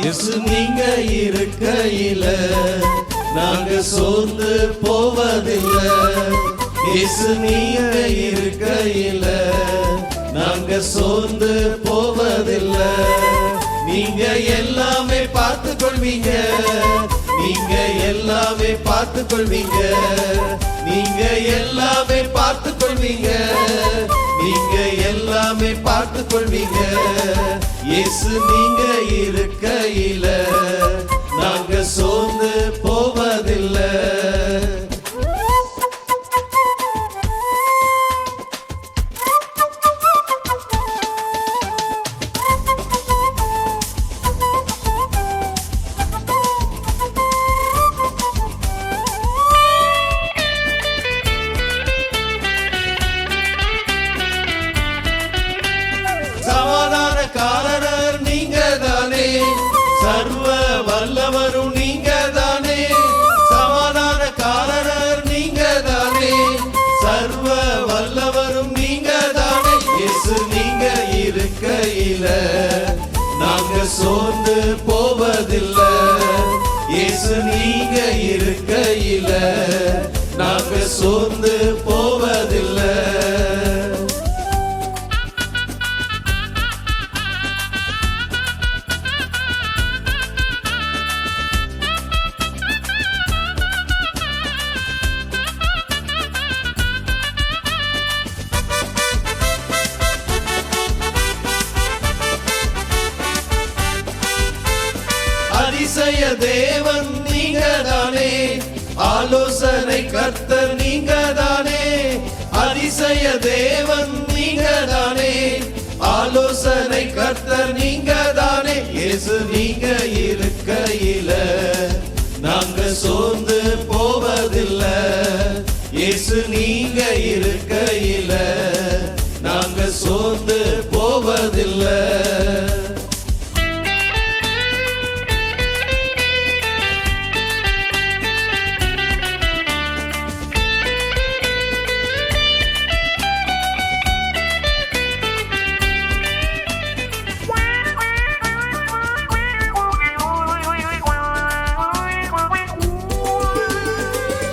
இயேசு நீங்க இருக்கையில நாங்க சோர்ந்து போவதில்லை. இயேசு நீங்க இருக்கையில நாங்க சோர்ந்து போவதில்லை. நீங்க எல்லாமே பார்த்து கொள்வீங்க, நீங்க எல்லாமே பார்த்து கொள்வீங்க, நீங்க எல்லாமே பார்த்து கொள்வீங்க, நீங்க எல்லாமே பார்த்து கொள்வீங்க. இயேசு நீங்க இருக்கையில நாங்க சோர்ந்து போவதில்லை. சமாதானக்காரர் நீங்க தானே, சர்வ வல்லவரும் நீங்க தானே. சமாதானக்காரர் நீங்க தானே, சர்வ வல்லவரும் நீங்க தானே. இயேசு நீங்க இருக்கையில நாங்க சோர்ந்து போவதில்லை. இயேசு நீங்க இருக்கையில நாங்க சோர்ந்து போவதில்லை. அதிசய தேவன் நீங்க தானே, ஆலோசனை கர்த்தர் நீங்க தானே. அதிசய தேவன் நீங்க தானே, ஆலோசனை கர்த்தர் நீங்க தானே. இயேசு நீங்க இருக்கையில நாங்க சோர்ந்து போவதில்லை. இயேசு நீங்க இருக்கையில நாங்க சோர்ந்து போவதில்லை.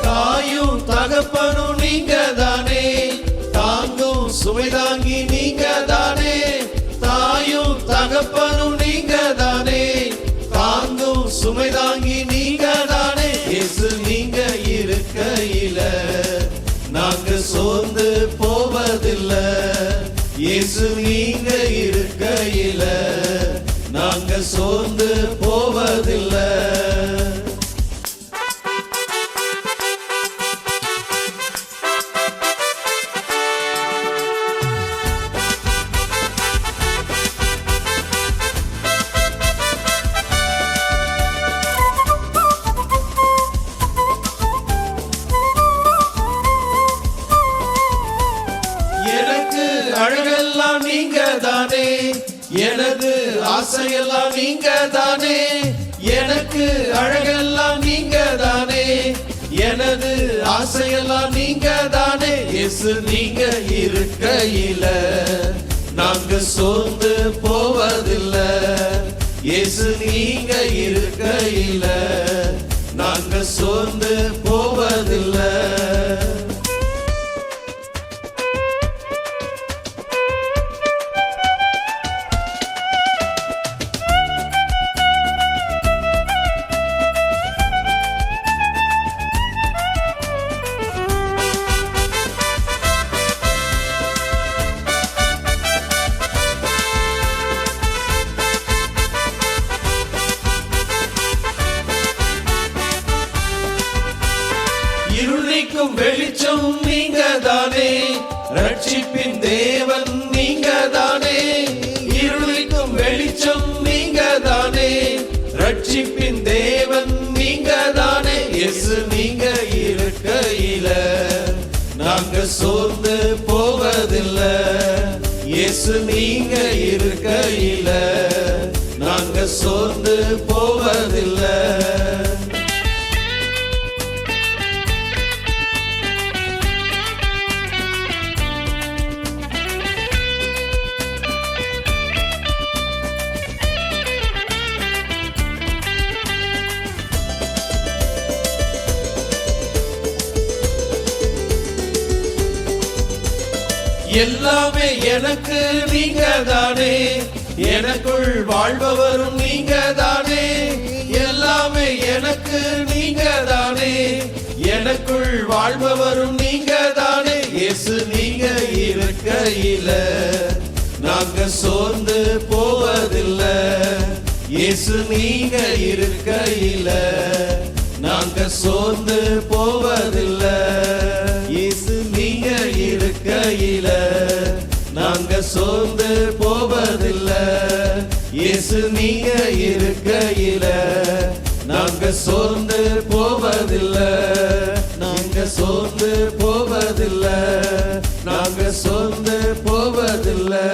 தாயும் தகப்பனும் நீங்க தானே, தாங்கும் சுமை தாங்கி நீங்க தானே. தாயும் தகப்பனும் நீங்க தானே, தாங்கும் சுமை தாங்கி நீங்க தானே. இயேசு நீங்க இருக்கையில நாங்க சோர்ந்து போவதில்லை. இயேசு நீங்க இருக்கையில நாங்க சோர்ந்து போவதில்லை. எனக்கு அழகெல்லாம் நீங்க தானே, எனது ஆசையெல்லாம் நீங்க தானே. எனக்கு அழகெல்லாம் நீங்க தானே, எனது ஆசையெல்லாம் நீங்க தானே. இயேசு நீங்க இருக்கையில நாங்க சோர்ந்து போவதில்லை. இயேசு நீங்க இருக்கையில நாங்க சோர்ந்து போவதில்லை. இருள் நீக்கும் வெளிச்சம் நீங்க தானே, ரட்சிப்பின் தேவன் நீங்க தானே. இருள் நீக்கும் வெளிச்சம் நீங்க தானே, ரட்சிப்பின் தேவன் நீங்க தானே. இயேசு நீங்க இருக்கையில நாங்க சோர்ந்து போவதில்லை. இயேசு நீங்க இருக்கையில நாங்க சோர்ந்து போவதில்லை. எல்லாமே எனக்கு நீங்க தானே, எனக்குள் வாழ்பவரும் நீங்க தானே. எல்லாமே எனக்கு நீங்க தானே, எனக்குள் வாழ்பவரும் நீங்க தானே. இயேசு நீங்க இருக்கையில நாங்க சோர்ந்து போவதில்லை. இயேசு நீங்க இருக்கையில நாங்க சோர்ந்து போவதில்லை. இயேசு நீங்க இருக்கையில நாங்க சோர்ந்து போவதில்லை. இயேசு நீங்க இருக்கையில நாங்க சோர்ந்து போவதில்லை. நாங்க சோர்ந்து போவதில்லை. நாங்க சோர்ந்து போவதில்லை.